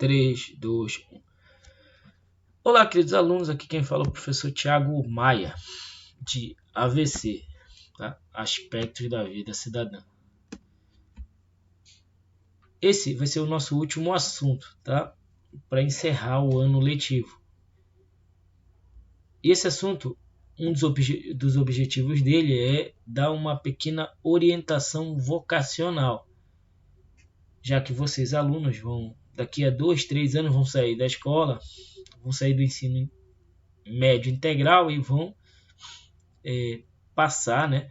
3, 2, 1. Olá, queridos alunos, aqui quem fala é o professor Thiago Maia, de AVC, tá? Aspectos da Vida Cidadã. Esse vai ser o nosso último assunto, tá? Para encerrar o ano letivo. E esse assunto, um dos objetivos dele é dar uma pequena orientação vocacional, já que vocês alunos vão, daqui a 2, 3 anos, vão sair da escola, vão sair do ensino médio integral e vão passar, né,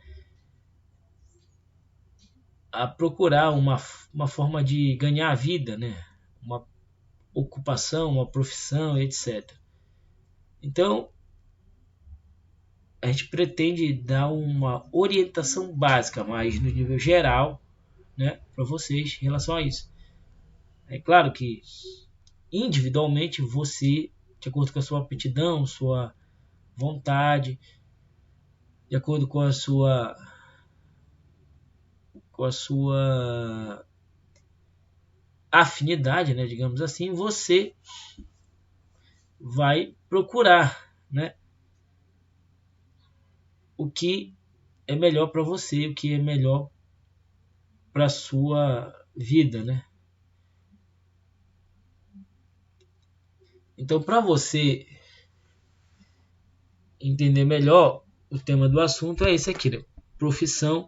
a procurar uma forma de ganhar a vida, né, uma ocupação, uma profissão, etc. Então, a gente pretende dar uma orientação básica, mas no nível geral, né, para vocês em relação a isso. É claro que individualmente você, de acordo com a sua aptidão, sua vontade, de acordo com a sua afinidade, né, digamos assim, você vai procurar, né, o que é melhor para você, o que é melhor para a sua vida, né? Então, para você entender melhor o tema do assunto é esse aqui, né? Profissão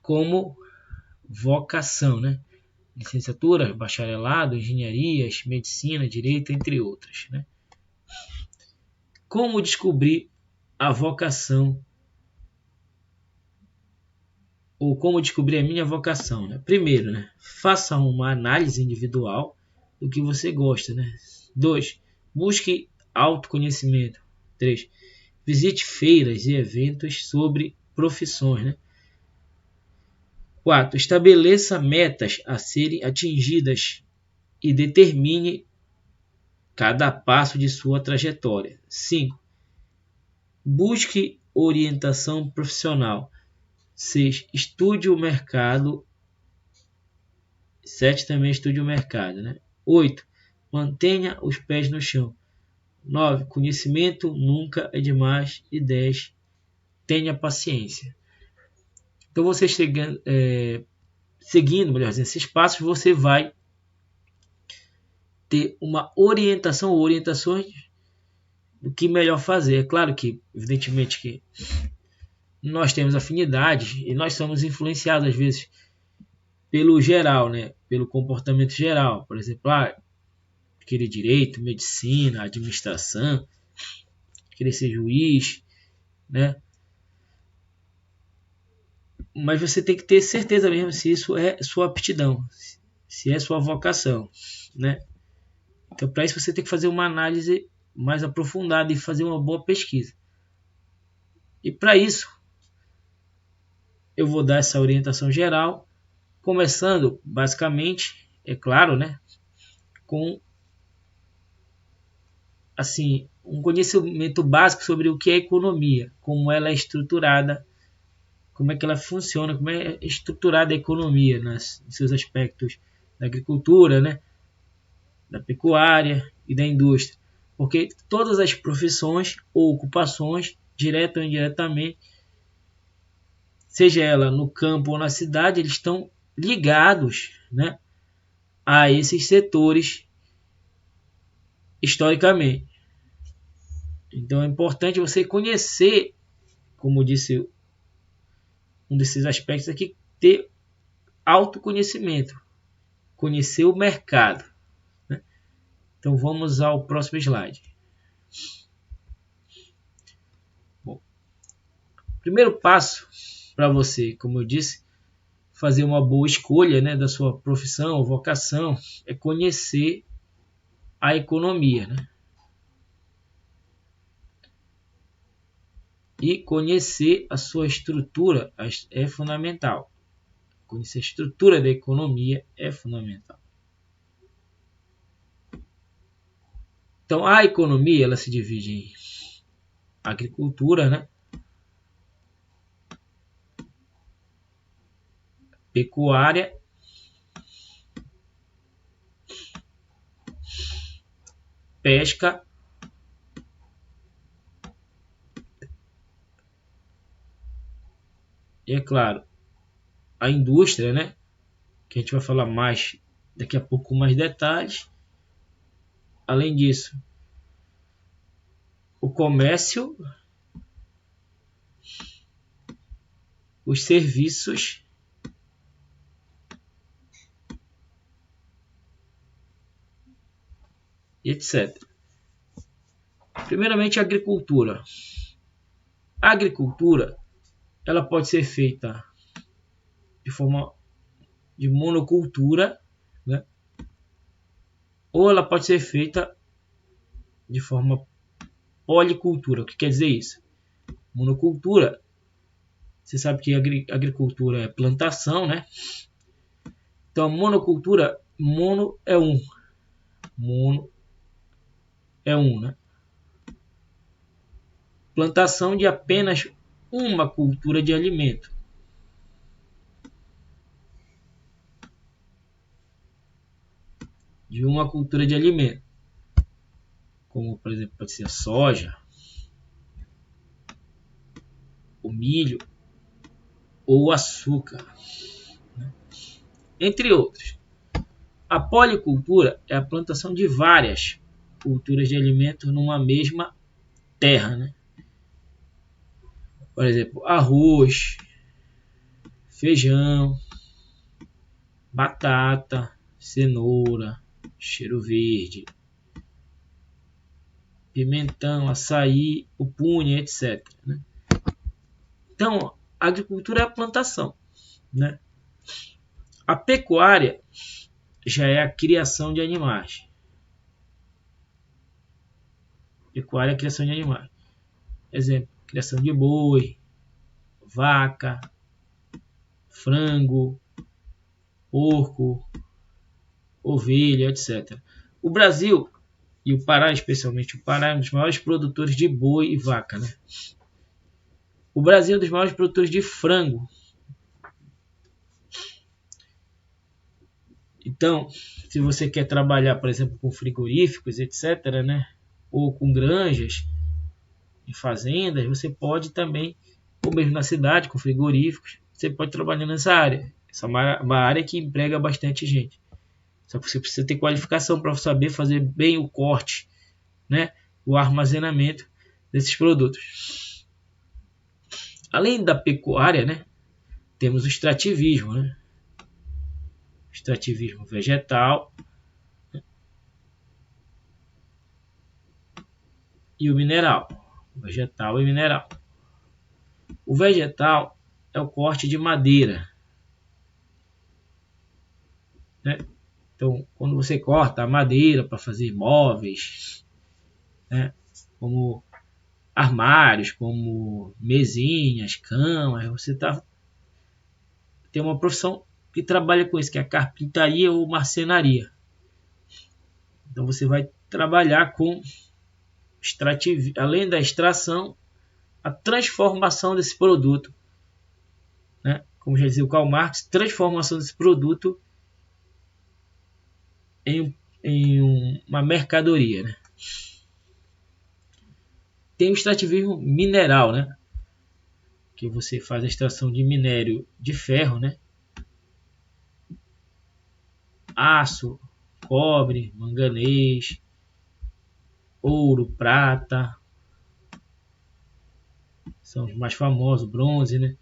como vocação, né? Licenciatura, bacharelado, engenharias, medicina, direito, entre outras, né? Como descobrir a vocação ou como descobrir a minha vocação, né? Primeiro, né? Faça uma análise individual do que você gosta, né? 2. Busque autoconhecimento. 3. Visite feiras e eventos sobre profissões, né? 4. Estabeleça metas a serem atingidas e determine cada passo de sua trajetória. 5. Busque orientação profissional. 6. Estude o mercado. 7. Também estude o mercado, né? 8. Mantenha os pés no chão. 9. Conhecimento nunca é demais. E 10. Tenha paciência. Então, você seguindo, melhor dizendo, esses passos, você vai ter uma orientação ou orientações do que melhor fazer. É claro que, evidentemente, que nós temos afinidades e nós somos influenciados, às vezes, pelo geral, né? Pelo comportamento geral. Por exemplo, querer direito, medicina, administração, querer ser juiz, né? Mas você tem que ter certeza mesmo se isso é sua aptidão, se é sua vocação, né? Então, para isso você tem que fazer uma análise mais aprofundada e fazer uma boa pesquisa. E para isso, eu vou dar essa orientação geral, começando basicamente, é claro, né, com assim, um conhecimento básico sobre o que é economia, como ela é estruturada, como é que ela funciona, como é estruturada a economia nos seus aspectos da agricultura, né, da pecuária e da indústria. Porque todas as profissões ou ocupações, direta ou indiretamente, seja ela no campo ou na cidade, eles estão ligados, né, a esses setores historicamente. Então é importante você conhecer, como disse um desses aspectos aqui, ter autoconhecimento, conhecer o mercado, né? Então vamos ao próximo slide. Bom, primeiro passo para você, como eu disse, fazer uma boa escolha, né, da sua profissão ou vocação é conhecer a economia, né? E conhecer a sua estrutura é fundamental. Conhecer a estrutura da economia é fundamental. Então, a economia ela se divide em agricultura, né, pecuária pesca e, é claro, a indústria, né? Que a gente vai falar mais daqui a pouco com mais detalhes. Além disso, o comércio, os serviços e etc. Primeiramente, a agricultura. A agricultura, ela pode ser feita de forma de monocultura, né? Ou ela pode ser feita de forma policultura. O que quer dizer isso? Monocultura, você sabe que agricultura é plantação, né? Então a monocultura, mono é um, né? Plantação de apenas uma cultura de alimento. De uma cultura de alimento. Como, por exemplo, pode ser a soja, o milho ou o açúcar, né? Entre outros. A policultura é a plantação de várias culturas de alimento numa mesma terra, né? Por exemplo, arroz, feijão, batata, cenoura, cheiro verde, pimentão, açaí, pupunha, etc, né? Então, a agricultura é a plantação, né? A pecuária já é a criação de animais. Pecuária é a criação de animais. Exemplo, criação de boi, vaca, frango, porco, ovelha, etc. O Brasil e o Pará, especialmente o Pará, é um dos maiores produtores de boi e vaca, né? O Brasil é um dos maiores produtores de frango. Então, se você quer trabalhar, por exemplo, com frigoríficos, etc., né? Ou com granjas e fazendas, você pode também, ou mesmo na cidade, com frigoríficos, você pode trabalhar nessa área. Essa é uma área que emprega bastante gente. Só que você precisa ter qualificação para saber fazer bem o corte, né? O armazenamento desses produtos. Além da pecuária, né? Temos o extrativismo, né? Extrativismo vegetal e o mineral. Vegetal e mineral. O vegetal é o corte de madeira, né? Então, quando você corta a madeira para fazer móveis, né? Como armários, como mesinhas, camas, você tem uma profissão que trabalha com isso, que é a carpintaria ou marcenaria. Então você vai trabalhar com além da extração, a transformação desse produto, né? Como já dizia o Karl Marx, transformação desse produto em uma mercadoria, né? Tem o extrativismo mineral, né? Que você faz a extração de minério de ferro, né? Aço, cobre, manganês, ouro, prata, são os mais famosos, bronze, né?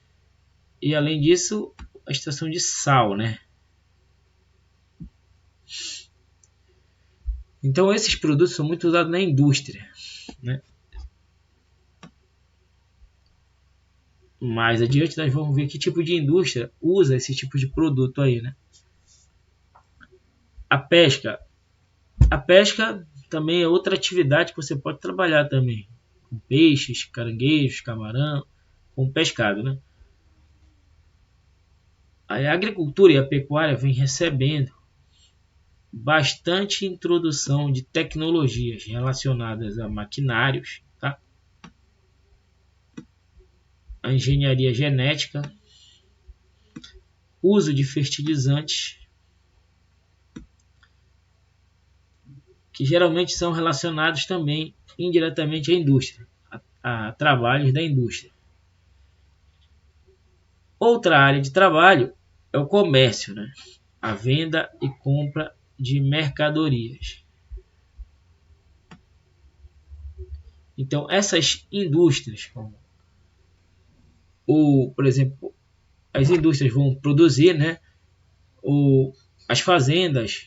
E além disso, a extração de sal, né? Então esses produtos são muito usados na indústria, né? Mais adiante nós vamos ver que tipo de indústria usa esse tipo de produto aí, né? A pesca. A pesca também é outra atividade que você pode trabalhar também. Com peixes, caranguejos, camarão, com pescado, né? A agricultura e a pecuária vêm recebendo bastante introdução de tecnologias relacionadas a maquinários, tá? A engenharia genética, uso de fertilizantes, que geralmente são relacionados também indiretamente à indústria, a trabalhos da indústria. Outra área de trabalho é o comércio, né? A venda e compra de mercadorias. Então, essas indústrias, por exemplo, as indústrias vão produzir, né? As fazendas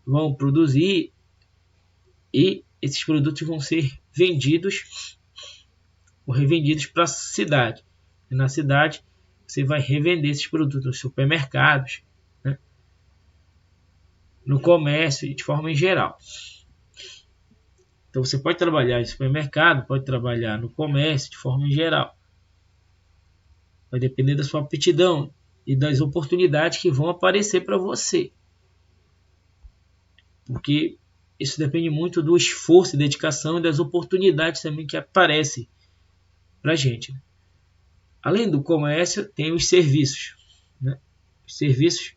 vão produzir e esses produtos vão ser vendidos ou revendidos para a cidade. E na cidade, você vai revender esses produtos nos supermercados, né? No comércio e de forma em geral. Então você pode trabalhar em supermercado, pode trabalhar no comércio de forma em geral. Vai depender da sua aptidão e das oportunidades que vão aparecer para você. Porque isso depende muito do esforço e dedicação e das oportunidades também que aparecem para a gente. Além do comércio, tem os serviços, né? Os serviços,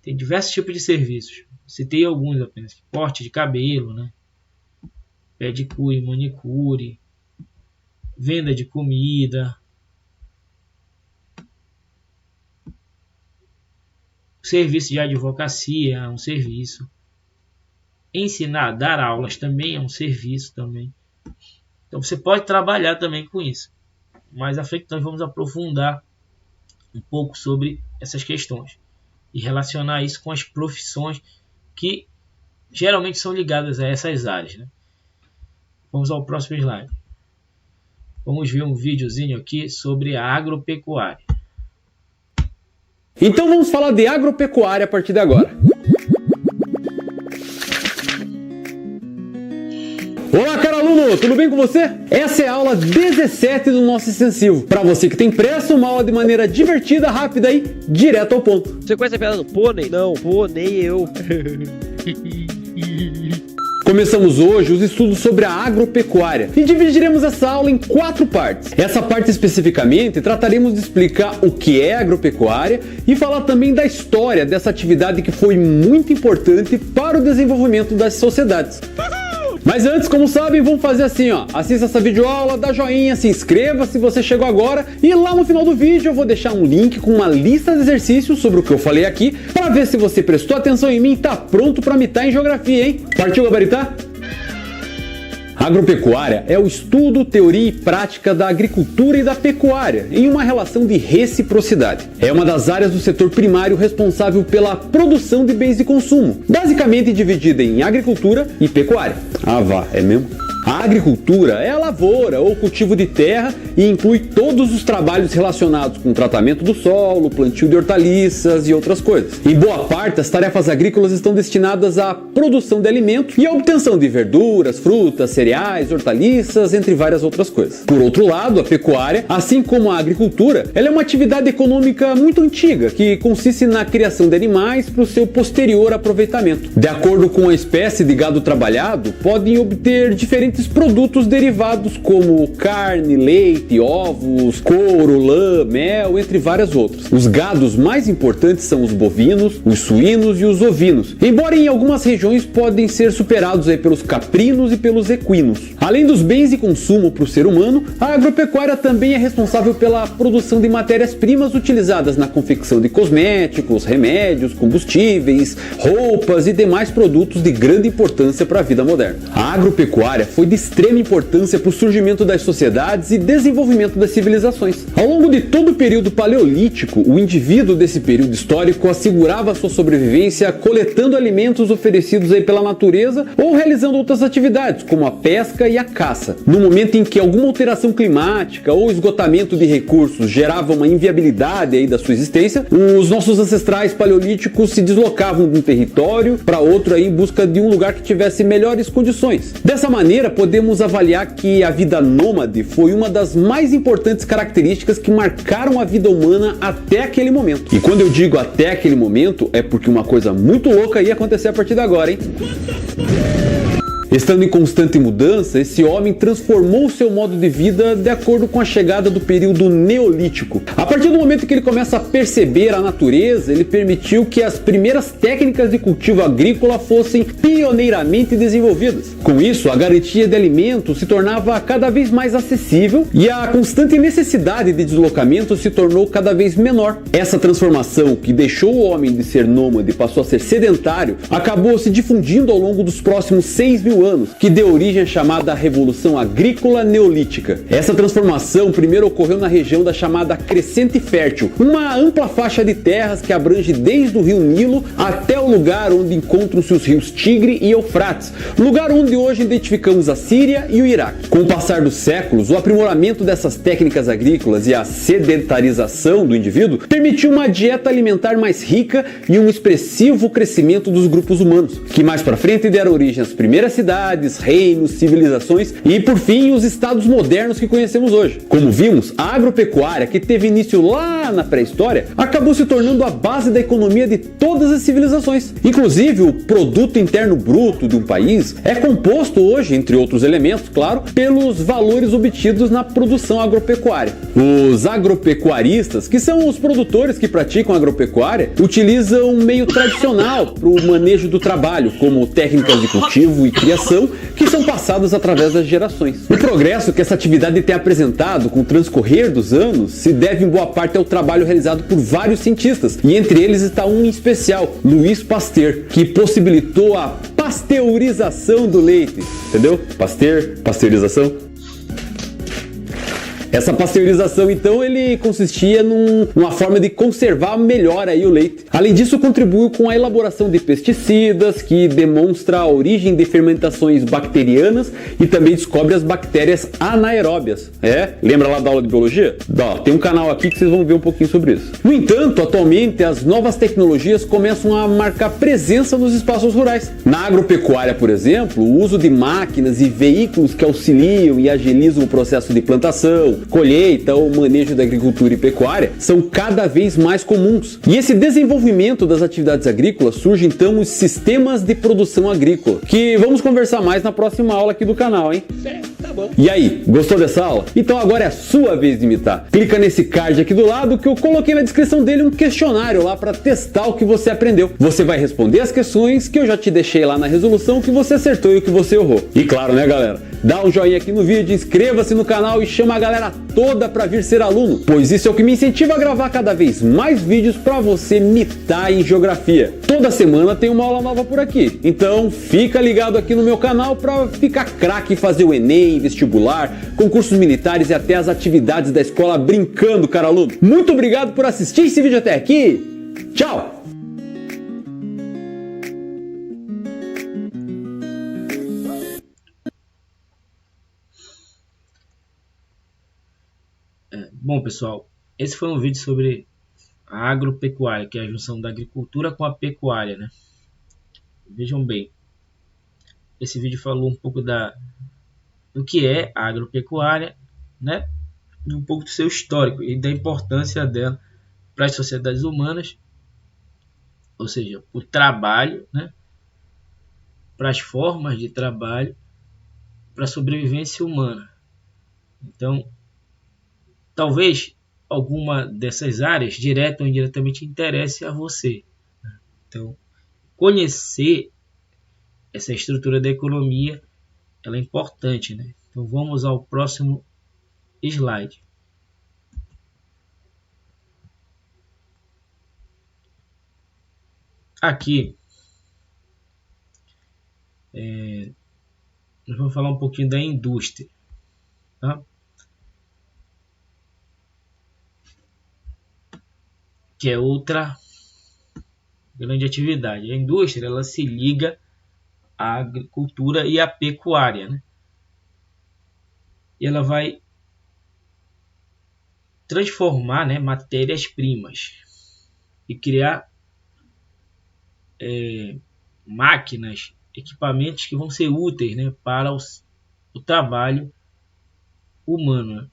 tem diversos tipos de serviços. Citei alguns apenas. Corte de cabelo, né? Pedicure, manicure, venda de comida, serviço de advocacia é um serviço, ensinar, dar aulas também é um serviço também. Então você pode trabalhar também com isso. Mais à frente nós vamos aprofundar um pouco sobre essas questões e relacionar isso com as profissões que geralmente são ligadas a essas áreas, né? Vamos ao próximo slide. Vamos ver um videozinho aqui sobre a agropecuária. Então vamos falar de agropecuária a partir de agora. Olá, caro aluno, tudo bem com você? Essa é a aula 17 do nosso extensivo. Para você que tem pressa, uma aula de maneira divertida, rápida e direto ao ponto. Você conhece a piada do pônei? Não, pônei eu. Começamos hoje os estudos sobre a agropecuária e dividiremos essa aula em 4 partes. Essa parte especificamente trataremos de explicar o que é agropecuária e falar também da história dessa atividade que foi muito importante para o desenvolvimento das sociedades. Mas antes, como sabem, vamos fazer assim, ó. Assista essa videoaula, dá joinha, se inscreva se você chegou agora e lá no final do vídeo eu vou deixar um link com uma lista de exercícios sobre o que eu falei aqui para ver se você prestou atenção em mim e tá pronto para mitar em geografia, hein? Partiu gabaritar? Agropecuária é o estudo, teoria e prática da agricultura e da pecuária em uma relação de reciprocidade. É uma das áreas do setor primário responsável pela produção de bens de consumo, basicamente dividida em agricultura e pecuária. Ah, vá, é mesmo? A agricultura é a lavoura ou cultivo de terra e inclui todos os trabalhos relacionados com o tratamento do solo, plantio de hortaliças e outras coisas. Em boa parte, as tarefas agrícolas estão destinadas à produção de alimentos e à obtenção de verduras, frutas, cereais, hortaliças, entre várias outras coisas. Por outro lado, a pecuária, assim como a agricultura, ela é uma atividade econômica muito antiga que consiste na criação de animais para o seu posterior aproveitamento. De acordo com a espécie de gado trabalhado, podem obter diferentes produtos derivados como carne, leite, ovos, couro, lã, mel, entre várias outras. Os gados mais importantes são os bovinos, os suínos e os ovinos, embora em algumas regiões podem ser superados aí pelos caprinos e pelos equinos. Além dos bens de consumo para o ser humano, a agropecuária também é responsável pela produção de matérias-primas utilizadas na confecção de cosméticos, remédios, combustíveis, roupas e demais produtos de grande importância para a vida moderna. A agropecuária foi de extrema importância para o surgimento das sociedades e desenvolvimento das civilizações. Ao longo de todo o período paleolítico, o indivíduo desse período histórico assegurava sua sobrevivência coletando alimentos oferecidos aí pela natureza ou realizando outras atividades, como a pesca e a caça. No momento em que alguma alteração climática ou esgotamento de recursos gerava uma inviabilidade aí da sua existência, os nossos ancestrais paleolíticos se deslocavam de um território para outro aí em busca de um lugar que tivesse melhores condições. Dessa maneira, podemos avaliar que a vida nômade foi uma das mais importantes características que marcaram a vida humana até aquele momento. E quando eu digo até aquele momento, é porque uma coisa muito louca ia acontecer a partir de agora, hein? Estando em constante mudança, esse homem transformou seu modo de vida de acordo com a chegada do período neolítico. A partir do momento que ele começa a perceber a natureza, ele permitiu que as primeiras técnicas de cultivo agrícola fossem pioneiramente desenvolvidas. Com isso, a garantia de alimentos se tornava cada vez mais acessível e a constante necessidade de deslocamento se tornou cada vez menor. Essa transformação, que deixou o homem de ser nômade e passou a ser sedentário, acabou se difundindo ao longo dos próximos 6.000 anos, que deu origem à chamada Revolução Agrícola Neolítica. Essa transformação primeiro ocorreu na região da chamada Crescente Fértil, uma ampla faixa de terras que abrange desde o rio Nilo até o lugar onde encontram-se os rios Tigre e Eufrates, lugar onde hoje identificamos a Síria e o Iraque. Com o passar dos séculos, o aprimoramento dessas técnicas agrícolas e a sedentarização do indivíduo permitiu uma dieta alimentar mais rica e um expressivo crescimento dos grupos humanos, que mais para frente deram origem às primeiras cidades, reinos, civilizações e, por fim, os estados modernos que conhecemos hoje. Como vimos, a agropecuária, que teve início lá na pré-história, acabou se tornando a base da economia de todas as civilizações. Inclusive, o produto interno bruto de um país é composto hoje, entre outros elementos, claro, pelos valores obtidos na produção agropecuária. Os agropecuaristas, que são os produtores que praticam agropecuária, utilizam um meio tradicional para o manejo do trabalho, como técnicas de cultivo e criação, que são passadas através das gerações. O progresso que essa atividade tem apresentado com o transcorrer dos anos se deve em boa parte ao trabalho realizado por vários cientistas, e entre eles está um em especial, Louis Pasteur, que possibilitou a pasteurização do leite. Entendeu? Pasteurização. Essa pasteurização, então, ele consistia numa forma de conservar melhor aí o leite. Além disso, contribuiu com a elaboração de pesticidas, que demonstra a origem de fermentações bacterianas e também descobre as bactérias anaeróbias. Lembra lá da aula de biologia? Tem um canal aqui que vocês vão ver um pouquinho sobre isso. No entanto, atualmente, as novas tecnologias começam a marcar presença nos espaços rurais. Na agropecuária, por exemplo, o uso de máquinas e veículos que auxiliam e agilizam o processo de plantação, colheita ou manejo da agricultura e pecuária são cada vez mais comuns. E esse desenvolvimento das atividades agrícolas surge então os sistemas de produção agrícola, que vamos conversar mais na próxima aula aqui do canal, hein? Tá bom. E aí, gostou dessa aula? Então agora é a sua vez de imitar. Clica nesse card aqui do lado que eu coloquei na descrição dele um questionário lá para testar o que você aprendeu. Você vai responder as questões que eu já te deixei lá na resolução, que você acertou e o que você errou. E claro, né, galera? Dá um joinha aqui no vídeo, inscreva-se no canal e chama a galera toda para vir ser aluno, pois isso é o que me incentiva a gravar cada vez mais vídeos para você mitar em geografia. Toda semana tem uma aula nova por aqui, então fica ligado aqui no meu canal para ficar craque e fazer o Enem, vestibular, concursos militares e até as atividades da escola brincando, cara aluno. Muito obrigado por assistir esse vídeo até aqui. Tchau! Bom, pessoal, esse foi um vídeo sobre a agropecuária, que é a junção da agricultura com a pecuária, né? Vejam bem, esse vídeo falou um pouco do que é a agropecuária, né? E um pouco do seu histórico e da importância dela para as sociedades humanas, ou seja, o trabalho, né? Para as formas de trabalho, para a sobrevivência humana. Então, talvez alguma dessas áreas, direta ou indiretamente, interesse a você. Então, conhecer essa estrutura da economia, ela é importante, né? Então, vamos ao próximo slide. Aqui, nós vamos falar um pouquinho da indústria, tá? Que é outra grande atividade. A indústria, ela se liga à agricultura e à pecuária, né? E ela vai transformar, né, matérias-primas e criar máquinas, equipamentos que vão ser úteis, né, para o trabalho humano.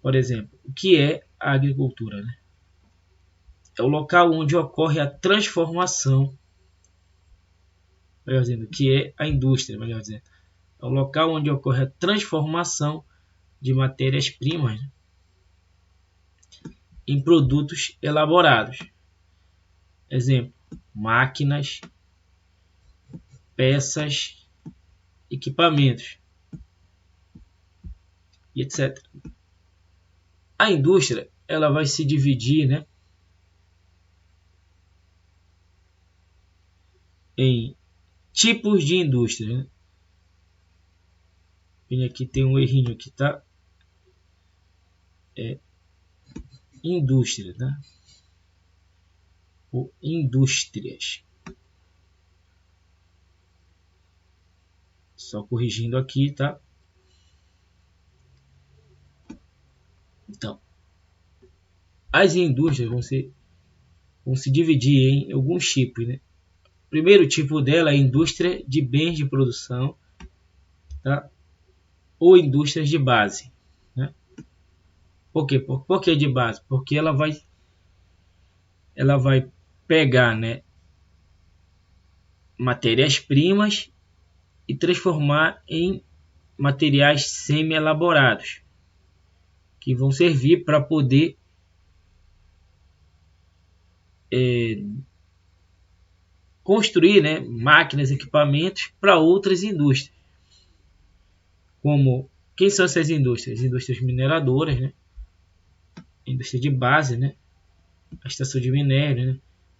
Por exemplo, o que é a agricultura, né? É o local onde ocorre a transformação melhor dizendo, que é a indústria, melhor dizendo. É o local onde ocorre a transformação de matérias-primas, né, em produtos elaborados. Exemplo, máquinas, peças, equipamentos e etc. A indústria, ela vai se dividir, né, em tipos de indústria, né? Aqui tem um errinho aqui, tá? É indústria, tá? Ou indústrias. Só corrigindo aqui, tá? Então, as indústrias vão se dividir em alguns tipos, né? O primeiro tipo dela é a indústria de bens de produção, tá? Ou indústrias de base, né? Por quê? Por que de base? Porque ela vai pegar, né, matérias-primas e transformar em materiais semi-elaborados, que vão servir para poder construir, né, máquinas, equipamentos para outras indústrias. Como, quem são essas indústrias? As indústrias mineradoras, né? Indústria de base, né? A extração de minério, né?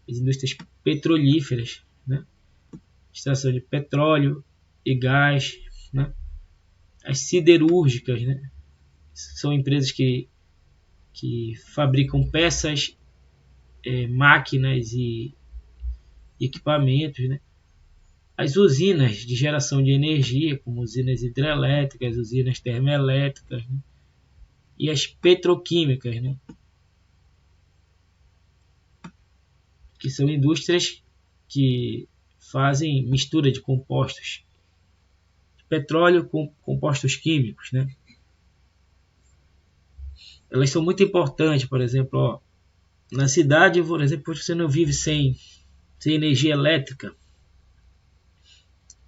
As indústrias petrolíferas, né? Extração de petróleo e gás, né? As siderúrgicas, né? São empresas que fabricam peças, máquinas e equipamentos, né? As usinas de geração de energia, como usinas hidrelétricas, usinas termoelétricas, né? E as petroquímicas, né? Que são indústrias que fazem mistura de compostos de petróleo com compostos químicos, né? Elas são muito importantes, por exemplo, ó, na cidade, por exemplo, você não vive sem energia elétrica.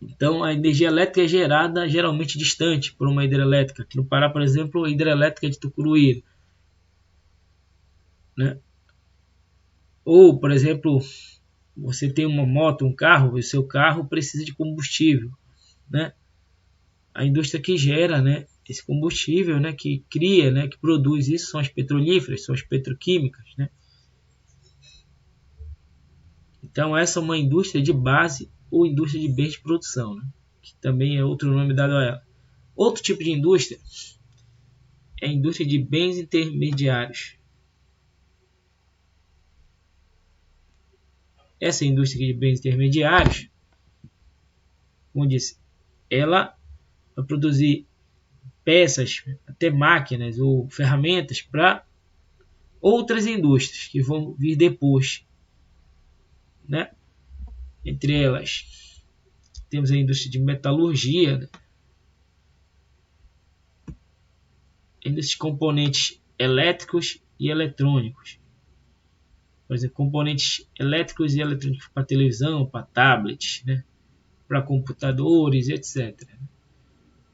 Então, a energia elétrica é gerada geralmente distante por uma hidrelétrica. Aqui no Pará, por exemplo, a hidrelétrica de Tucuruí, né? Ou, por exemplo, você tem uma moto, um carro, o seu carro precisa de combustível, né? A indústria que gera, né, esse combustível, né, que cria, né, que produz isso, são as petrolíferas, são as petroquímicas, né? Então, essa é uma indústria de base ou indústria de bens de produção, né? Que também é outro nome dado a ela. Outro tipo de indústria é a indústria de bens intermediários. Essa indústria de bens intermediários, como eu disse, ela vai produzir peças, até máquinas ou ferramentas para outras indústrias que vão vir depois, né? Entre elas, temos a indústria de metalurgia, né? A indústria de componentes elétricos e eletrônicos. Por exemplo, componentes elétricos e eletrônicos para televisão, para tablets, né? Para computadores, etc.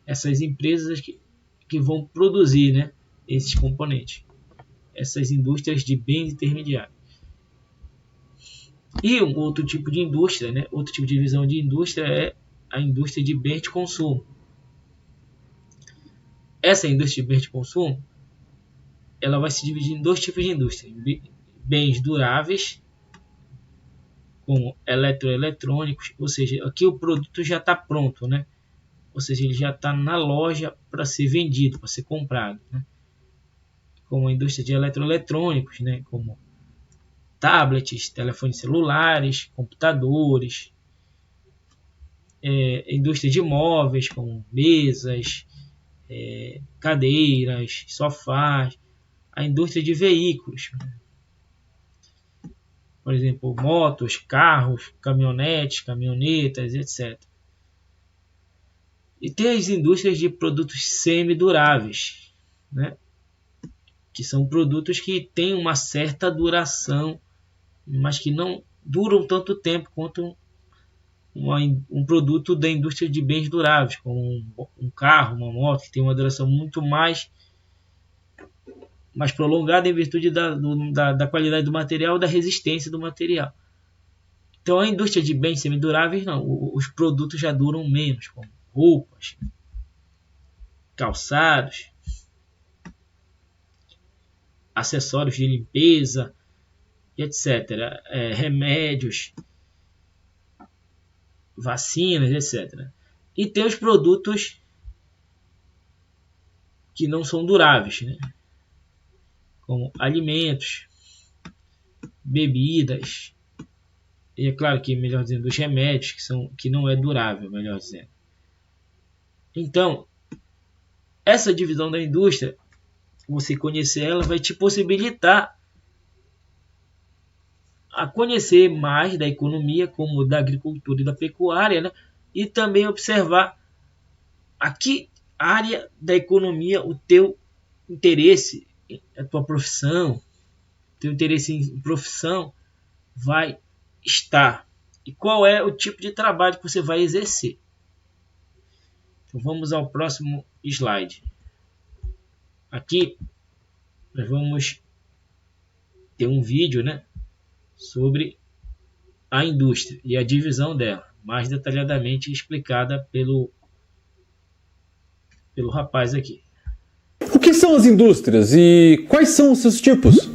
Essas empresas que vão produzir, né, esses componentes. Essas indústrias de bens intermediários. E um outro tipo de indústria, né, outro tipo de divisão de indústria é a indústria de bens de consumo. Essa indústria de bens de consumo, ela vai se dividir em dois tipos de indústria. Bens duráveis, como eletroeletrônicos, ou seja, aqui o produto já está pronto, né? Ou seja, ele já está na loja para ser vendido, para ser comprado, né? Como a indústria de eletroeletrônicos, né? Como tablets, telefones celulares, computadores, indústria de móveis, como mesas, cadeiras, sofás, a indústria de veículos, por exemplo, motos, carros, caminhonetes, caminhonetas, etc. E tem as indústrias de produtos semiduráveis, né? Que são produtos que têm uma certa duração, mas que não duram tanto tempo quanto um produto da indústria de bens duráveis, como um carro, uma moto, que tem uma duração muito mais prolongada em virtude da qualidade do material, da resistência do material. Então a indústria de bens semiduráveis não, os produtos já duram menos, como roupas, calçados, acessórios de limpeza, etc. Remédios, vacinas, etc. E tem os produtos que não são duráveis, né? Como alimentos, bebidas, e é claro que, melhor dizendo, os remédios, que não é durável, melhor dizendo. Então, essa divisão da indústria, você conhecer ela, vai te possibilitar a conhecer mais da economia, como da agricultura e da pecuária, né? E também observar a que área da economia o teu interesse, a tua profissão, teu interesse em profissão vai estar, e qual é o tipo de trabalho que você vai exercer. Então vamos ao próximo slide. Aqui nós vamos ter um vídeo, né, sobre a indústria e a divisão dela, mais detalhadamente explicada pelo rapaz aqui. O que são as indústrias e quais são os seus tipos?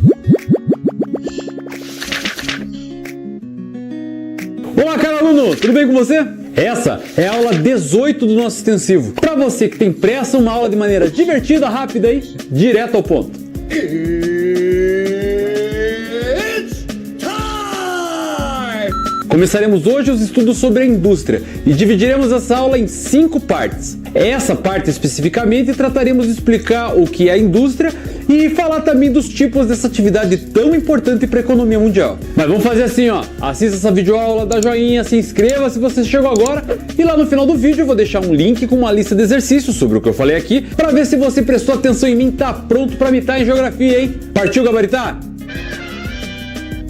Olá, caro aluno, tudo bem com você? Essa é a aula 18 do nosso extensivo. Para você que tem pressa, uma aula de maneira divertida, rápida e direto ao ponto. Começaremos hoje os estudos sobre a indústria e dividiremos essa aula em 5 partes. Essa parte especificamente trataremos de explicar o que é a indústria e falar também dos tipos dessa atividade tão importante para a economia mundial. Mas vamos fazer assim, ó, assista essa videoaula, dá joinha, se inscreva se você chegou agora e lá no final do vídeo eu vou deixar um link com uma lista de exercícios sobre o que eu falei aqui para ver se você prestou atenção em mim e tá pronto para mitar em geografia, hein? Partiu gabaritar?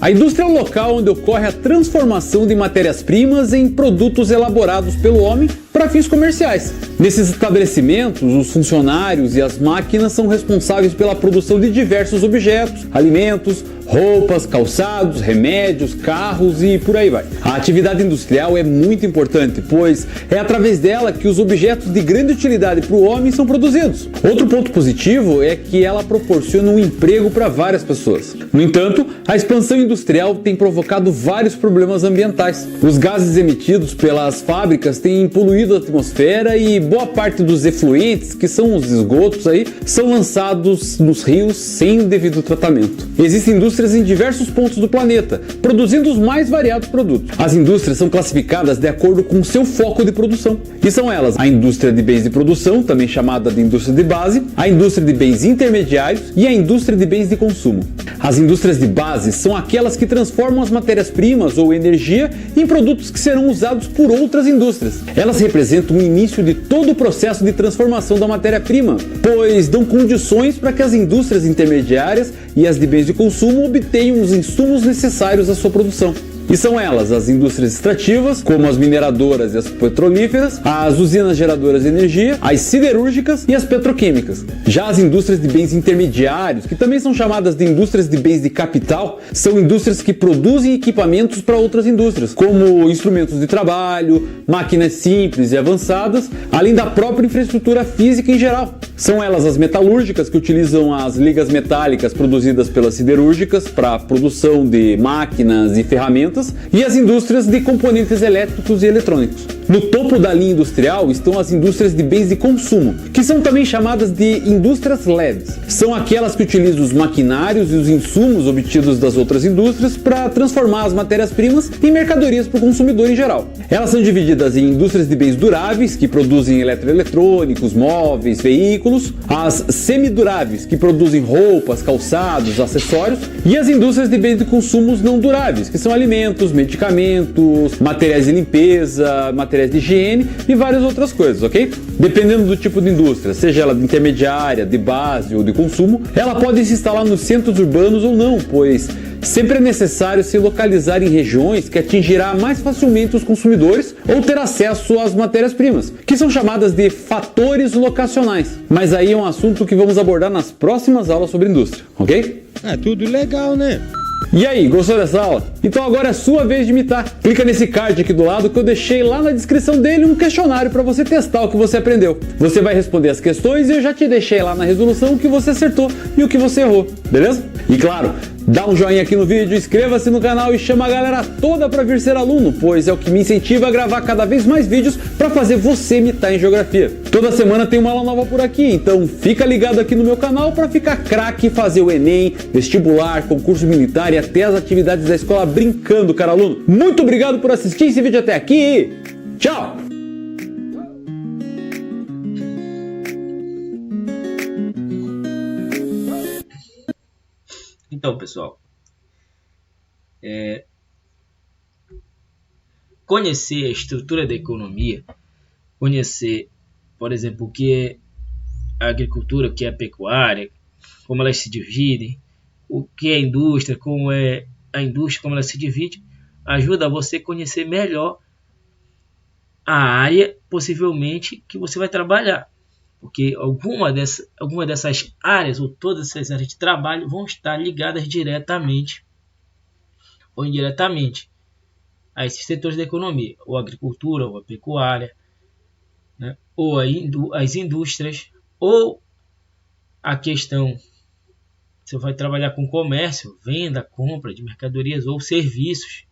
A indústria é o local onde ocorre a transformação de matérias-primas em produtos elaborados pelo homem para fins comerciais. Nesses estabelecimentos, os funcionários e as máquinas são responsáveis pela produção de diversos objetos, alimentos, roupas, calçados, remédios, carros e por aí vai. A atividade industrial é muito importante, pois é através dela que os objetos de grande utilidade para o homem são produzidos. Outro ponto positivo é que ela proporciona um emprego para várias pessoas. No entanto, a expansão industrial tem provocado vários problemas ambientais. Os gases emitidos pelas fábricas têm poluído a atmosfera e boa parte dos efluentes, que são os esgotos aí, são lançados nos rios sem o devido tratamento. Existem indústrias em diversos pontos do planeta, produzindo os mais variados produtos. As indústrias são classificadas de acordo com seu foco de produção. E são elas a indústria de bens de produção, também chamada de indústria de base, a indústria de bens intermediários e a indústria de bens de consumo. As indústrias de base são aquelas que transformam as matérias-primas ou energia em produtos que serão usados por outras indústrias. Elas representam o início de todo o processo de transformação da matéria-prima, pois dão condições para que as indústrias intermediárias e as de bens de consumo obtenham os insumos necessários à sua produção. E são elas as indústrias extrativas, como as mineradoras e as petrolíferas, as usinas geradoras de energia, as siderúrgicas e as petroquímicas. Já as indústrias de bens intermediários, que também são chamadas de indústrias de bens de capital, são indústrias que produzem equipamentos para outras indústrias, como instrumentos de trabalho, máquinas simples e avançadas, além da própria infraestrutura física em geral. São elas as metalúrgicas, que utilizam as ligas metálicas produzidas pelas siderúrgicas para a produção de máquinas e ferramentas, e as indústrias de componentes elétricos e eletrônicos. No topo da linha industrial estão as indústrias de bens de consumo, que são também chamadas de indústrias LEDs. São aquelas que utilizam os maquinários e os insumos obtidos das outras indústrias para transformar as matérias-primas em mercadorias para o consumidor em geral. Elas são divididas em indústrias de bens duráveis, que produzem eletroeletrônicos, móveis, veículos, as semiduráveis, que produzem roupas, calçados, acessórios, e as indústrias de bens de consumo não duráveis, que são alimentos, medicamentos, materiais de limpeza, materiais de higiene e várias outras coisas, ok? Dependendo do tipo de indústria, seja ela de intermediária, de base ou de consumo, ela pode se instalar nos centros urbanos ou não, pois sempre é necessário se localizar em regiões que atingirá mais facilmente os consumidores ou ter acesso às matérias-primas, que são chamadas de fatores locacionais. Mas aí é um assunto que vamos abordar nas próximas aulas sobre indústria, ok? Tudo legal, né? E aí, gostou dessa aula? Então agora é sua vez de imitar. Clica nesse card aqui do lado que eu deixei lá na descrição dele um questionário para você testar o que você aprendeu. Você vai responder as questões e eu já te deixei lá na resolução o que você acertou e o que você errou, beleza? E claro, dá um joinha aqui no vídeo, inscreva-se no canal e chama a galera toda para vir ser aluno, pois é o que me incentiva a gravar cada vez mais vídeos para fazer você imitar em geografia. Toda semana tem uma aula nova por aqui, então fica ligado aqui no meu canal para ficar craque e fazer o Enem, vestibular, concurso militar e até as atividades da escola brincando, cara aluno. Muito obrigado por assistir esse vídeo até aqui. Tchau! Então, pessoal, conhecer a estrutura da economia, conhecer, por exemplo, o que é a agricultura, o que é a pecuária, como elas se dividem, o que é a indústria, como é a indústria, como ela se divide, ajuda você a conhecer melhor a área, possivelmente, que você vai trabalhar. Porque alguma dessas áreas, ou todas essas áreas de trabalho, vão estar ligadas diretamente ou indiretamente a esses setores da economia, ou a agricultura, ou a pecuária, né? Ou as indústrias, ou a questão, você vai trabalhar com comércio, venda, compra de mercadorias ou serviços.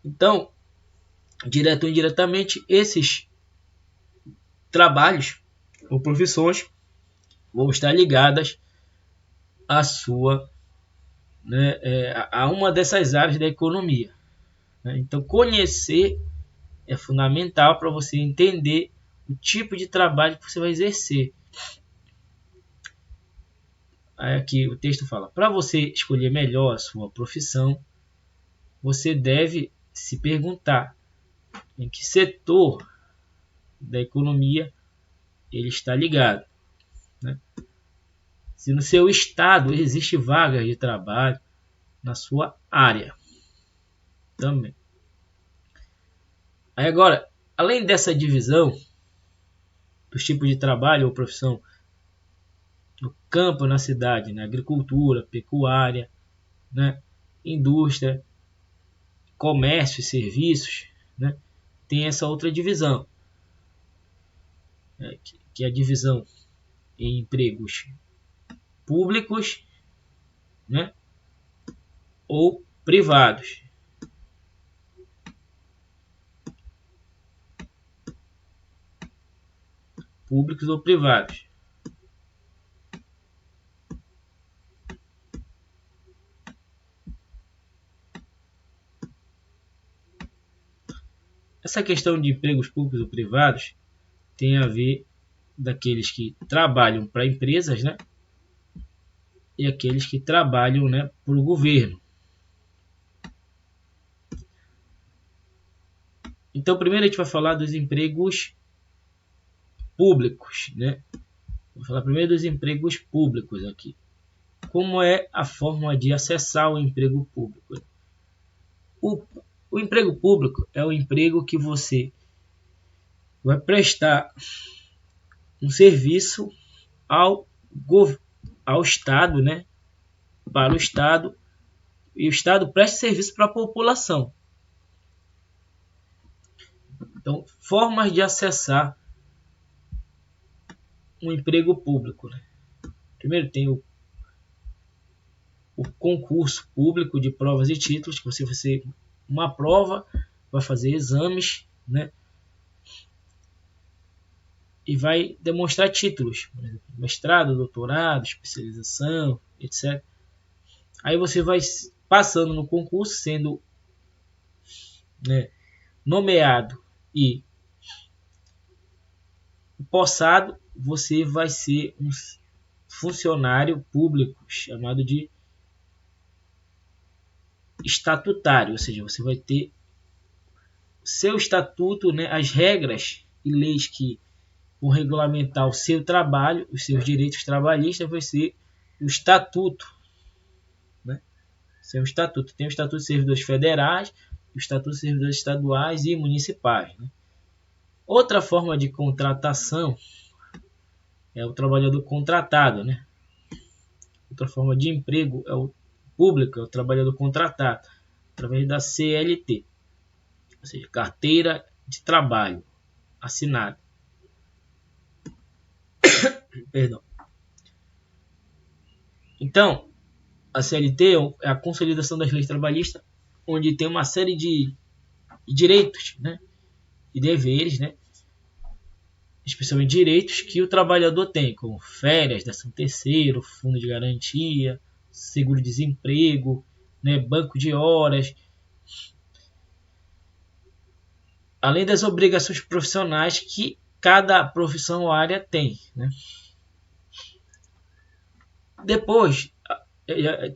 Então, direto ou indiretamente, esses trabalhos ou profissões vão estar ligadas à sua, a uma dessas áreas da economia, né? Então, conhecer é fundamental para você entender o tipo de trabalho que você vai exercer. Aí aqui o texto fala: para você escolher melhor a sua profissão, você deve se perguntar em que setor da economia ele está ligado, né? Se no seu estado existe vagas de trabalho na sua área também. Aí agora, além dessa divisão dos tipos de trabalho ou profissão no campo, na cidade, né? Agricultura, pecuária, né? Indústria, comércio e serviços, né? Tem essa outra divisão, né? Que é a divisão em empregos públicos, né? Ou privados. Públicos ou privados. Essa questão de empregos públicos ou privados tem a ver daqueles que trabalham para empresas, né? E aqueles que trabalham, né, para o governo. Então, primeiro a gente vai falar dos empregos públicos, né? Vou falar primeiro dos empregos públicos aqui. Como é a forma de acessar o emprego público? O emprego público é o emprego que você vai prestar um serviço ao Estado, né? Para o Estado, e o Estado presta serviço para a população. Então, formas de acessar um emprego público, né? Primeiro tem o concurso público de provas e títulos, que você vai fazer uma prova, vai fazer exames, né? E vai demonstrar títulos, por exemplo, mestrado, doutorado, especialização, etc. Aí você vai passando no concurso, sendo, né, nomeado e possado, você vai ser um funcionário público, chamado de estatutário, ou seja, você vai ter o seu estatuto, né, as regras e leis que vão regulamentar o seu trabalho, os seus direitos trabalhistas, vai ser o estatuto Esse é um estatuto. Tem o Estatuto de Servidores Federais, o Estatuto de Servidores Estaduais e Municipais, né? Outra forma de contratação é o trabalhador contratado, né? Outra forma de emprego é o público, é o trabalhador contratado, através da CLT, ou seja, Carteira de Trabalho Assinada. Perdão. Então, a CLT é a consolidação das leis trabalhistas, onde tem uma série de direitos, né, e deveres, né, especialmente direitos que o trabalhador tem, como férias, 13º, fundo de garantia, seguro-desemprego, né, banco de horas, além das obrigações profissionais que cada profissão ou área tem, né. Depois,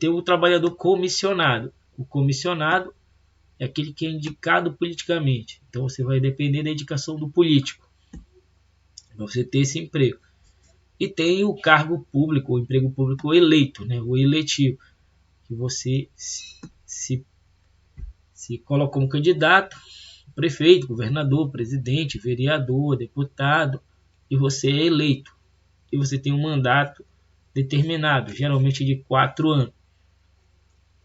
tem o trabalhador comissionado. O comissionado é aquele que é indicado politicamente. Então você vai depender da indicação do político para você ter esse emprego. E tem o cargo público, o emprego público eleito, né? O eletivo, que você se coloca como candidato, prefeito, governador, presidente, vereador, deputado, e você é eleito. E você tem um mandato determinado, geralmente de 4 anos,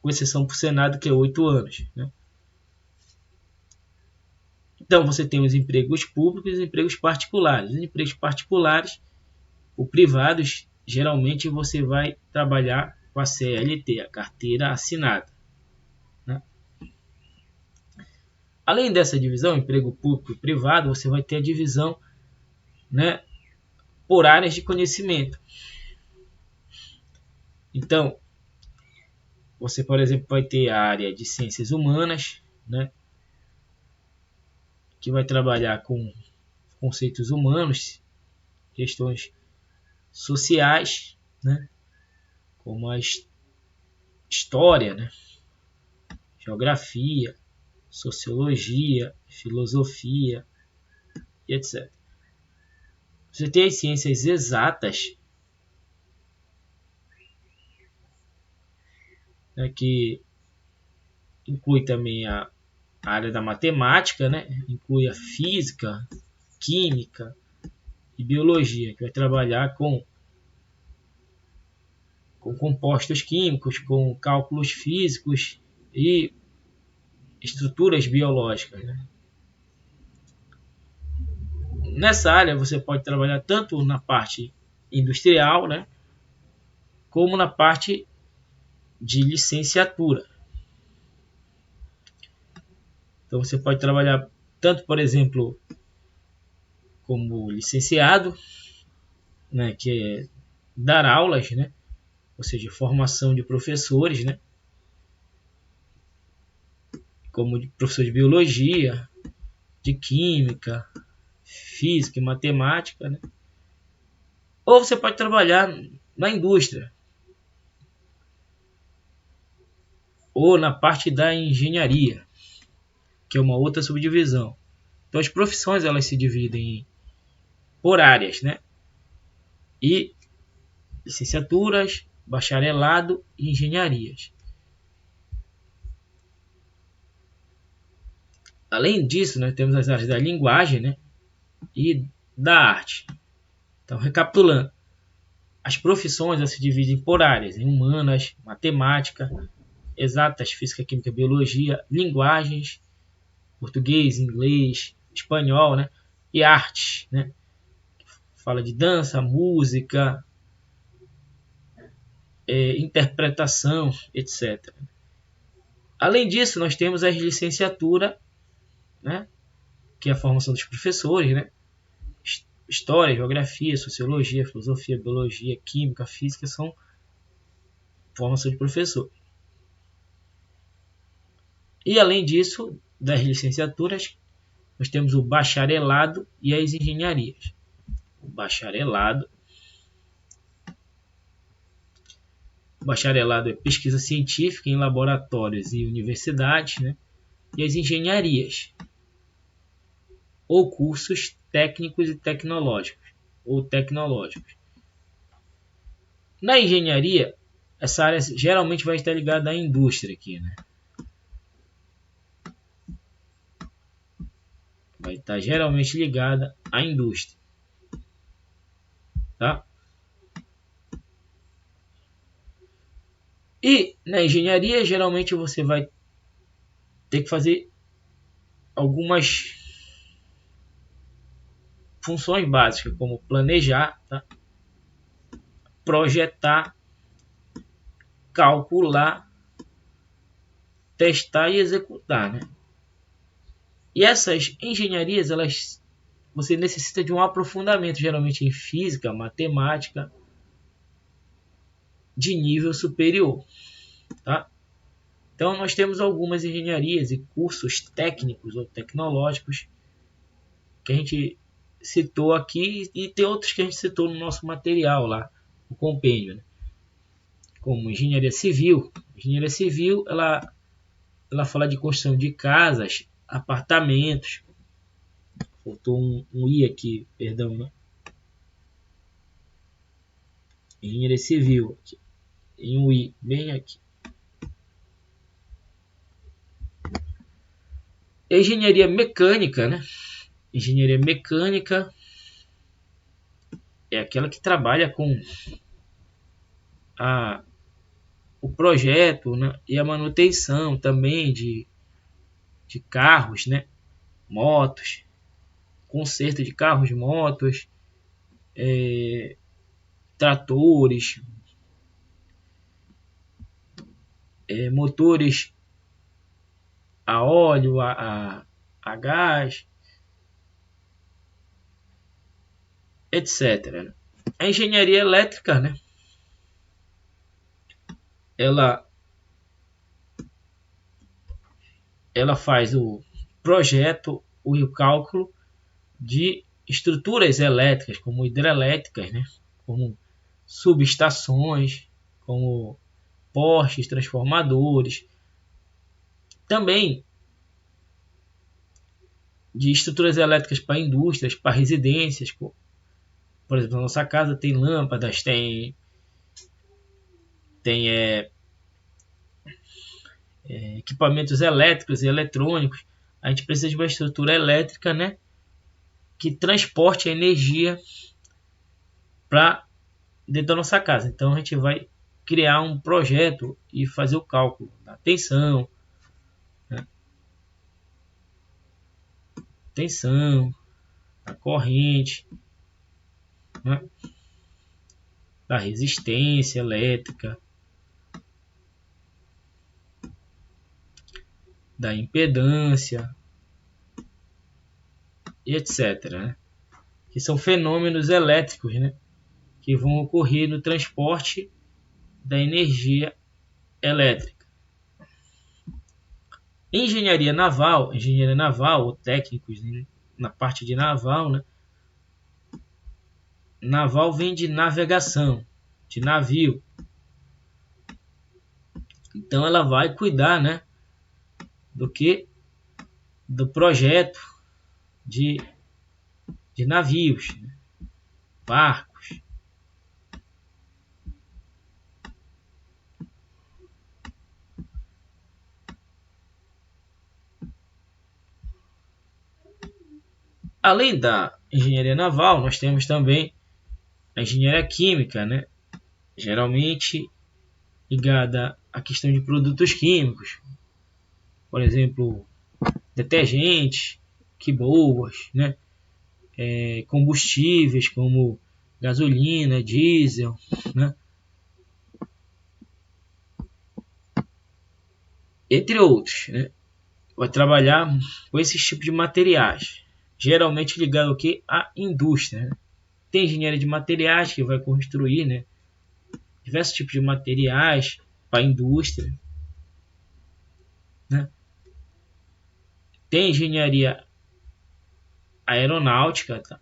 com exceção para o Senado, que é 8 anos, né? Então você tem os empregos públicos e os empregos particulares. Os empregos particulares, ou privados, geralmente você vai trabalhar com a CLT, a carteira assinada, né? Além dessa divisão, emprego público e privado, você vai ter a divisão, né, por áreas de conhecimento. Então, você, por exemplo, vai ter a área de ciências humanas, né, que vai trabalhar com conceitos humanos, questões sociais, né, como a história, né, geografia, sociologia, filosofia e etc. Você tem as ciências exatas, né, que inclui também a área da matemática, né, inclui a física, química e biologia, que vai trabalhar com compostos químicos, com cálculos físicos e estruturas biológicas, né? Nessa área você pode trabalhar tanto na parte industrial, né, como na parte de licenciatura. Então você pode trabalhar tanto, por exemplo, como licenciado, né, que é dar aulas, né, ou seja, formação de professores, né, como professor de biologia, de química, física e matemática, né? Ou você pode trabalhar na indústria ou na parte da engenharia, que é uma outra subdivisão. Então as profissões elas se dividem por áreas, né? E licenciaturas, bacharelado e engenharias. Além disso, né, temos as áreas da linguagem, né, e da arte. Então, recapitulando, as profissões elas se dividem por áreas, em humanas, matemática, exatas, física, química, biologia, linguagens, português, inglês, espanhol, né, e artes, né, fala de dança, música, interpretação, etc. Além disso, nós temos a licenciatura, né, que é a formação dos professores, né, história, geografia, sociologia, filosofia, biologia, química, física são formação de professor. E além disso, das licenciaturas, nós temos o bacharelado e as engenharias. O bacharelado é pesquisa científica em laboratórios e universidades, né? E as engenharias, ou cursos técnicos e tecnológicos, ou tecnológicos. Na engenharia, essa área geralmente vai estar ligada à indústria aqui, né? Vai estar geralmente ligada à indústria, tá? E na engenharia, geralmente você vai ter que fazer algumas funções básicas, como planejar, tá? Projetar, calcular, testar e executar, né? E essas engenharias, você necessita de um aprofundamento, geralmente em física, matemática, de nível superior, tá? Então nós temos algumas engenharias e cursos técnicos ou tecnológicos que a gente citou aqui, e tem outros que a gente citou no nosso material lá, o compêndio, né? Como engenharia civil. Engenharia civil, ela fala de construção de casas, apartamentos. Faltou um I aqui, perdão, né? Engenharia civil, aqui. Em um I, bem aqui. Engenharia mecânica, né? Engenharia mecânica é aquela que trabalha com o projeto, né? E a manutenção também de carros, né? Motos, conserto de carros, motos, tratores, motores a óleo, a gás, etc. A engenharia elétrica, né? Ela faz o projeto e o cálculo de estruturas elétricas, como hidrelétricas, né? Como subestações, como postes, transformadores. Também de estruturas elétricas para indústrias, para residências. Por exemplo, na nossa casa tem lâmpadas, tem equipamentos elétricos e eletrônicos. A gente precisa de uma estrutura elétrica, né, que transporte a energia para dentro da nossa casa. Então a gente vai criar um projeto e fazer o cálculo da tensão, né, da corrente, né, da resistência elétrica, da impedância, e etc. Né? Que são fenômenos elétricos, né? Que vão ocorrer no transporte da energia elétrica. Engenharia naval ou técnicos, né? Na parte de naval, né? Naval vem de navegação, de navio. Então ela vai cuidar, né? Do projeto de navios, né? Barcos. Além da engenharia naval, nós temos também a engenharia química, né? Geralmente ligada à questão de produtos químicos, por exemplo, detergentes, quiboas, né? Combustíveis como gasolina, diesel, né? Entre outros, né? Vai trabalhar com esses tipos de materiais, geralmente ligado ao que? À indústria. Né? Tem engenharia de materiais que vai construir, né? Diversos tipos de materiais para a indústria, né? Tem engenharia aeronáutica, tá?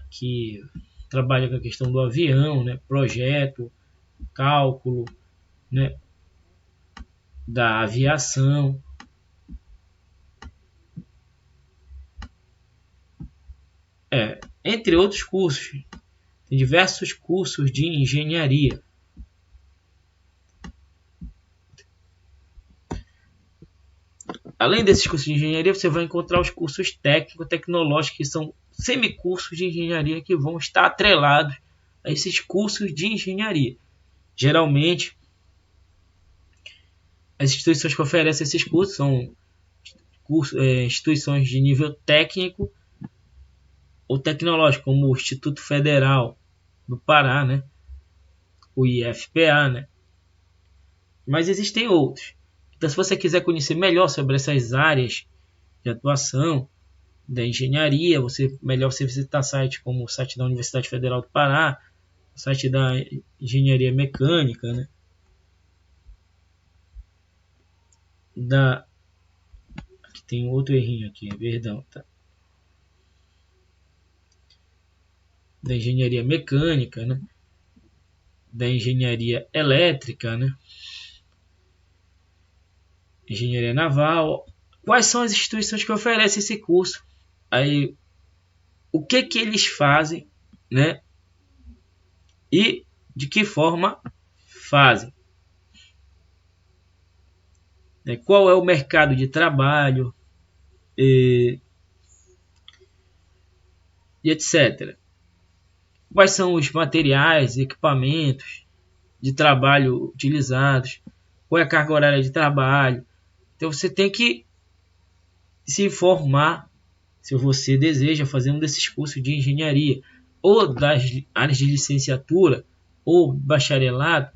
Que trabalha com a questão do avião, né? Projeto, cálculo, né? Da aviação. Entre outros cursos. Tem diversos cursos de engenharia. Além desses cursos de engenharia, você vai encontrar os cursos técnico-tecnológicos, que são semicursos de engenharia que vão estar atrelados a esses cursos de engenharia. Geralmente, as instituições que oferecem esses cursos são instituições de nível técnico ou tecnológico, como o Instituto Federal do Pará, né? O IFPA, né? Mas existem outros. Então, se você quiser conhecer melhor sobre essas áreas de atuação da engenharia, melhor você visitar sites como o site da Universidade Federal do Pará, o site da Engenharia Mecânica, né? Aqui tem outro errinho aqui, perdão, tá? Da Engenharia Mecânica, né? Da Engenharia Elétrica, né? Engenharia Naval. Quais são as instituições que oferecem esse curso? Aí, o que eles fazem, né? E de que forma fazem? Qual é o mercado de trabalho e etc. Quais são os materiais, equipamentos de trabalho utilizados? Qual é a carga horária de trabalho? Então você tem que se informar se você deseja fazer um desses cursos de engenharia ou das áreas de licenciatura ou bacharelado,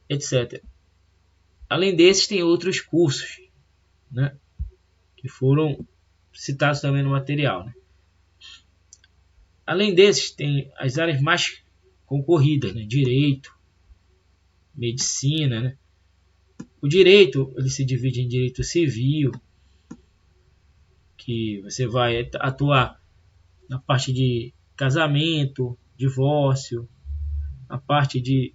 etc. Além desses, tem outros cursos, né, que foram citados também no material, né? Além desses, tem as áreas mais concorridas, né? Direito, medicina, né? O direito, ele se divide em direito civil, que você vai atuar na parte de casamento, divórcio, na parte de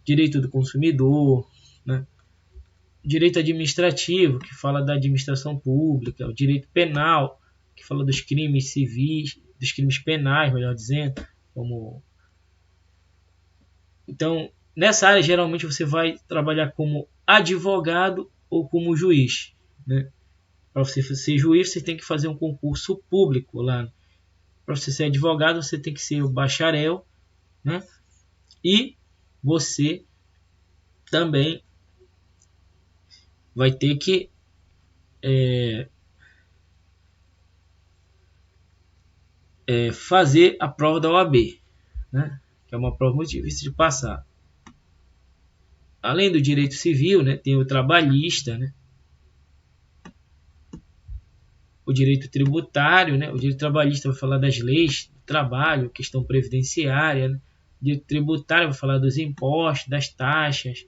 direito do consumidor, né? Direito administrativo, que fala da administração pública, o direito penal, que fala dos crimes civis, dos crimes penais, melhor dizendo, Então, nessa área, geralmente você vai trabalhar como advogado ou como juiz, né? Para você ser juiz, você tem que fazer um concurso público lá. Para você ser advogado, você tem que ser o bacharel, né? E você também vai ter que fazer a prova da OAB, né? Que é uma prova muito difícil de passar. Além do direito civil, né, tem o trabalhista, né? O direito tributário, né? O direito trabalhista vai falar das leis do trabalho, questão previdenciária, né? O direito tributário vai falar dos impostos, das taxas.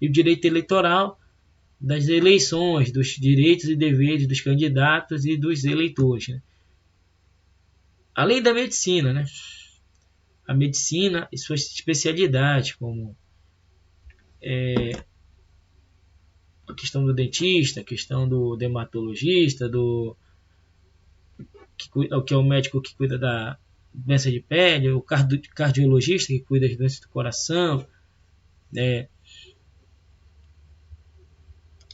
E o direito eleitoral, das eleições, dos direitos e deveres dos candidatos e dos eleitores, né? Além da medicina, né? A medicina e suas especialidades, como a questão do dentista, a questão do dermatologista, que é o médico que cuida da doença de pele, o cardiologista que cuida das doenças do coração,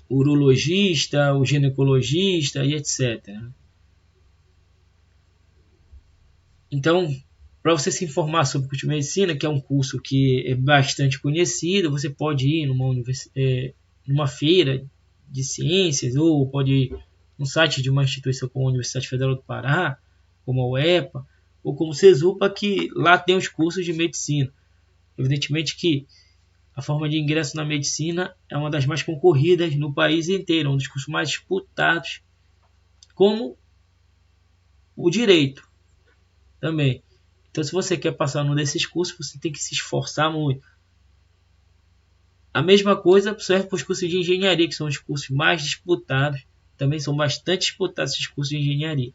o urologista, o ginecologista e etc. Então, para você se informar sobre o curso de medicina, que é um curso que é bastante conhecido, você pode ir numa feira de ciências, ou pode ir no site de uma instituição como a Universidade Federal do Pará, como a UEPA, ou como o CESUPA, que lá tem os cursos de medicina. Evidentemente que a forma de ingresso na medicina é uma das mais concorridas no país inteiro, um dos cursos mais disputados, como o direito também. Então, se você quer passar num desses cursos, você tem que se esforçar muito. A mesma coisa serve para os cursos de engenharia, que são os cursos mais disputados. Também são bastante disputados esses cursos de engenharia.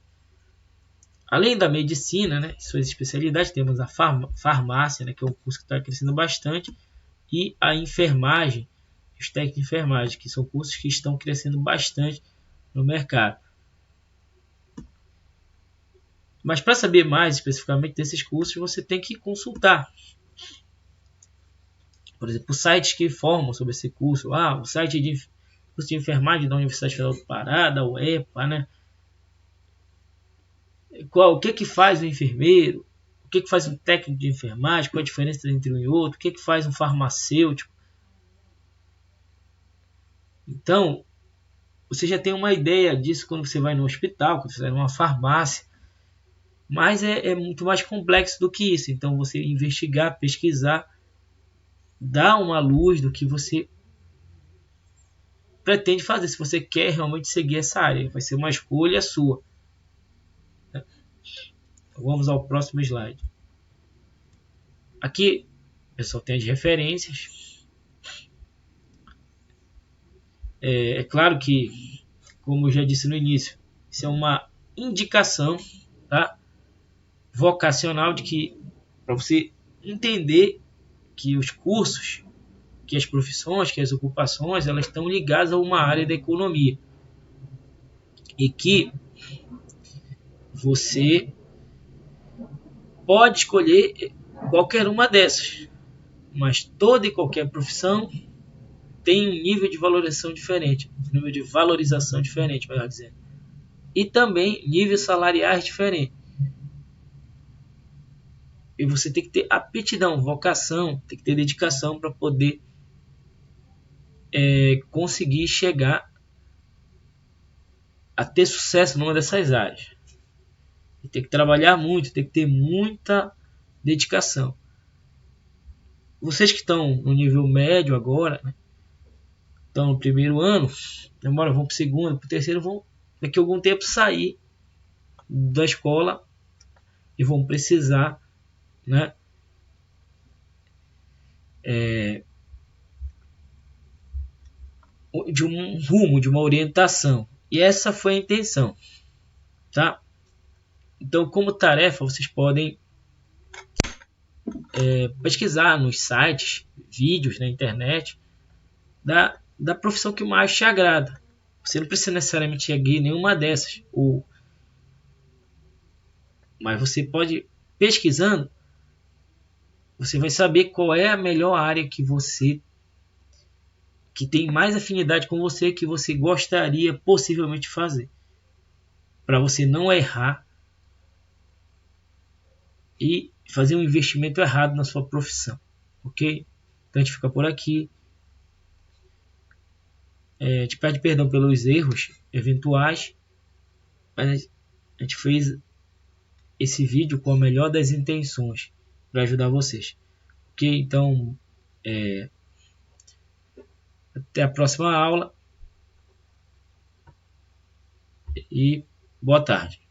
Além da medicina, né, suas especialidades, temos a farmácia, né, que é um curso que está crescendo bastante, e a enfermagem, os técnicos de enfermagem, que são cursos que estão crescendo bastante no mercado. Mas para saber mais especificamente desses cursos, você tem que consultar. Por exemplo, sites que informam sobre esse curso. O site curso de enfermagem da Universidade Federal do Pará, da UEPA, né? O que faz um enfermeiro? O que faz um técnico de enfermagem? Qual a diferença entre um e outro? O que faz um farmacêutico? Então, você já tem uma ideia disso quando você vai no hospital, quando você vai numa farmácia. Mas é muito mais complexo do que isso. Então, você investigar, pesquisar, dar uma luz do que você pretende fazer. Se você quer realmente seguir essa área, vai ser uma escolha sua. Vamos ao próximo slide. Aqui, pessoal, tem as referências. É claro que, como eu já disse no início, isso é uma indicação, tá? Vocacional, de que para você entender que os cursos, que as profissões, que as ocupações, elas estão ligadas a uma área da economia. E que você pode escolher qualquer uma dessas, mas toda e qualquer profissão tem um nível de valorização diferente, melhor dizendo, e também níveis salariais diferentes. E você tem que ter aptidão, vocação, tem que ter dedicação para poder conseguir chegar a ter sucesso numa dessas áreas. E tem que trabalhar muito, tem que ter muita dedicação. Vocês que estão no nível médio agora, né, estão no primeiro ano, demora, vão para o segundo, para o terceiro, vão daqui a algum tempo sair da escola e vão precisar, né, de um rumo, de uma orientação. E essa foi a intenção, tá? Então, como tarefa, vocês podem pesquisar nos sites, vídeos na internet da profissão que mais te agrada. Você não precisa necessariamente seguir nenhuma dessas, mas você pode, pesquisando, você vai saber qual é a melhor área que tem mais afinidade com você, que você gostaria possivelmente de fazer, para você não errar e fazer um investimento errado na sua profissão, ok? Então a gente fica por aqui. Te pede perdão pelos erros eventuais, mas a gente fez esse vídeo com a melhor das intenções para ajudar vocês, ok? Então até a próxima aula e boa tarde.